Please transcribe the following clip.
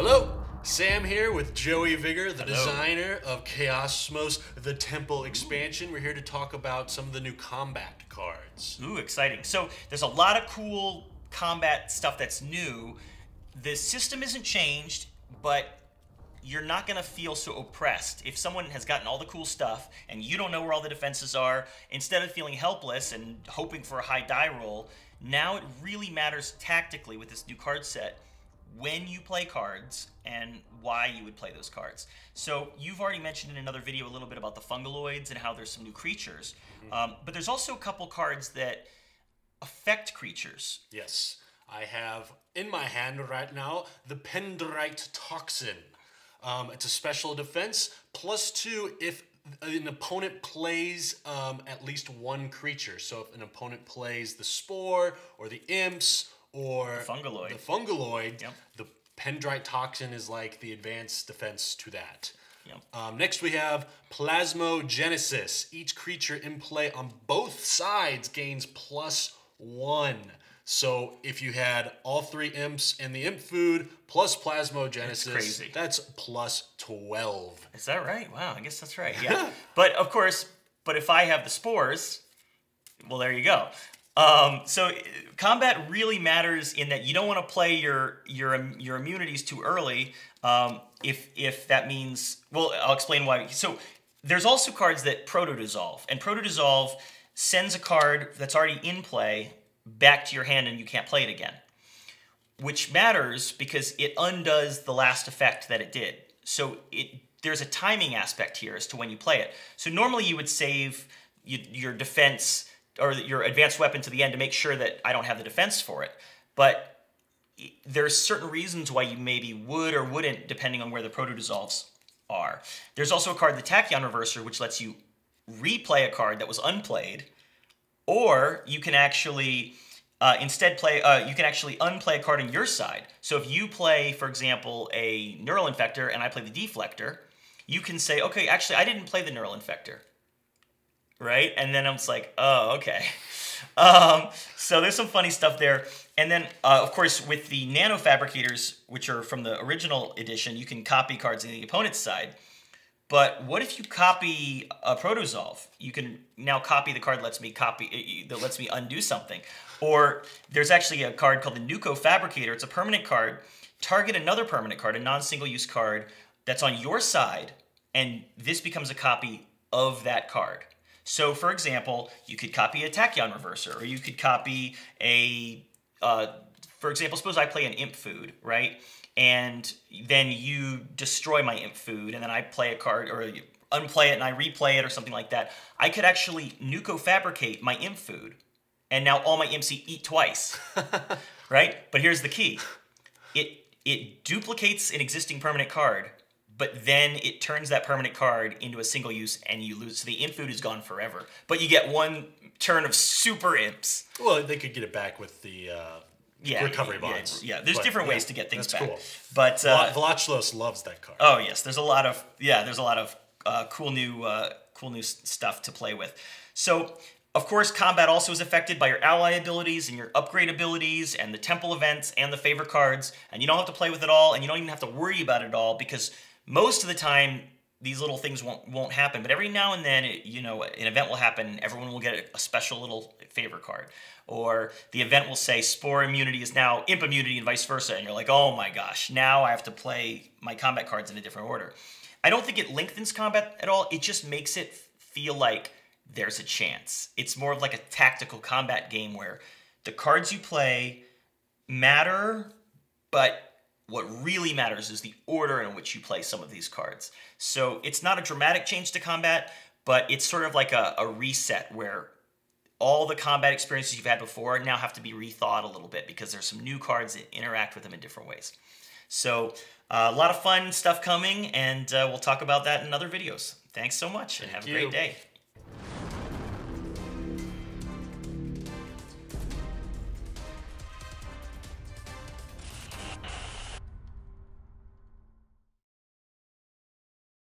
Hello, Sam here with Joey Vigor, the Hello. designer of Chaosmos, the Temple expansion. We're here to talk about some of the new combat cards. Ooh, exciting. So there's a lot of cool combat stuff that's new. The system isn't changed, but you're not going to feel so oppressed. If someone has gotten all the cool stuff and you don't know where all the defenses are, instead of feeling helpless and hoping for a high die roll, now it really matters tactically with this new card set when you play cards and why you would play those cards. So you've already mentioned in another video a little bit about the fungaloids and how there's some new creatures. But there's also a couple cards that affect creatures. Yes, I have in my hand right now the Pendrite Toxin. It's a special defense, +2 if an opponent plays at least one creature. So if an opponent plays the Spore or the Imps or The Fungaloid, Yep. the Pendrite Toxin is like the advanced defense to that. Yep. Next we have Plasmogenesis. Each creature in play on both sides gains +1. So if you had all 3 imps and the imp food plus Plasmogenesis, that's +12. Is that right? Wow, I guess that's right. Yeah. But of course, if I have the spores, well, there you go. So combat really matters in that you don't want to play your immunities too early. If that means, well, I'll explain why. So there's also cards that Proto Dissolve, and Proto Dissolve sends a card that's already in play back to your hand and you can't play it again, which matters because it undoes the last effect that it did. So there's a timing aspect here as to when you play it. So normally you would save your defense or your advanced weapon to the end to make sure that I don't have the defense for it. But there's certain reasons why you maybe would or wouldn't depending on where the Proto Dissolves are. There's also a card, the Tachyon Reverser, which lets you replay a card that was unplayed, or you can actually instead play, you can actually unplay a card on your side. So if you play, for example, a Neural Infector and I play the Deflector, you can say, okay, actually I didn't play the Neural Infector. Right? And then I'm just like, oh, okay. So there's some funny stuff there. And then, of course, with the Nano fabricators, which are from the original edition, you can copy cards on the opponent's side. But what if you copy a Proto Dissolve? You can now copy the card that lets me undo something. Or there's actually a card called the Nuco Fabricator. It's a permanent card. Target another permanent card, a non-single-use card that's on your side, and this becomes a copy of that card. So, for example, you could copy a Tachyon Reverser, or you could copy a, for example, suppose I play an Imp Food, right? And then you destroy my Imp Food, and then I play a card, or you unplay it and I replay it or something like that. I could actually Nuco Fabricate my Imp Food, and now all my Imps eat twice, right? But here's the key. It duplicates an existing permanent card, but then it turns that permanent card into a single use and you lose. So the imp food is gone forever. But you get one turn of super imps. Well, they could get it back with the recovery bonds. Yeah, there's different ways to get things back. Cool. But Velachlos loves that card. Oh yes, there's a lot of cool new stuff to play with. So of course, combat also is affected by your ally abilities and your upgrade abilities and the temple events and the favor cards. And you don't have to play with it all, and you don't even have to worry about it all because most of the time, these little things won't happen. But every now and then, an event will happen. Everyone will get a special little favor card. Or the event will say Spore immunity is now Imp immunity and vice versa. And you're like, oh my gosh, now I have to play my combat cards in a different order. I don't think it lengthens combat at all. It just makes it feel like there's a chance. It's more of like a tactical combat game where the cards you play matter, but what really matters is the order in which you play some of these cards. So it's not a dramatic change to combat, but it's sort of like a reset where all the combat experiences you've had before now have to be rethought a little bit because there's some new cards that interact with them in different ways. So a lot of fun stuff coming, and we'll talk about that in other videos. Thanks so much, and have a great day.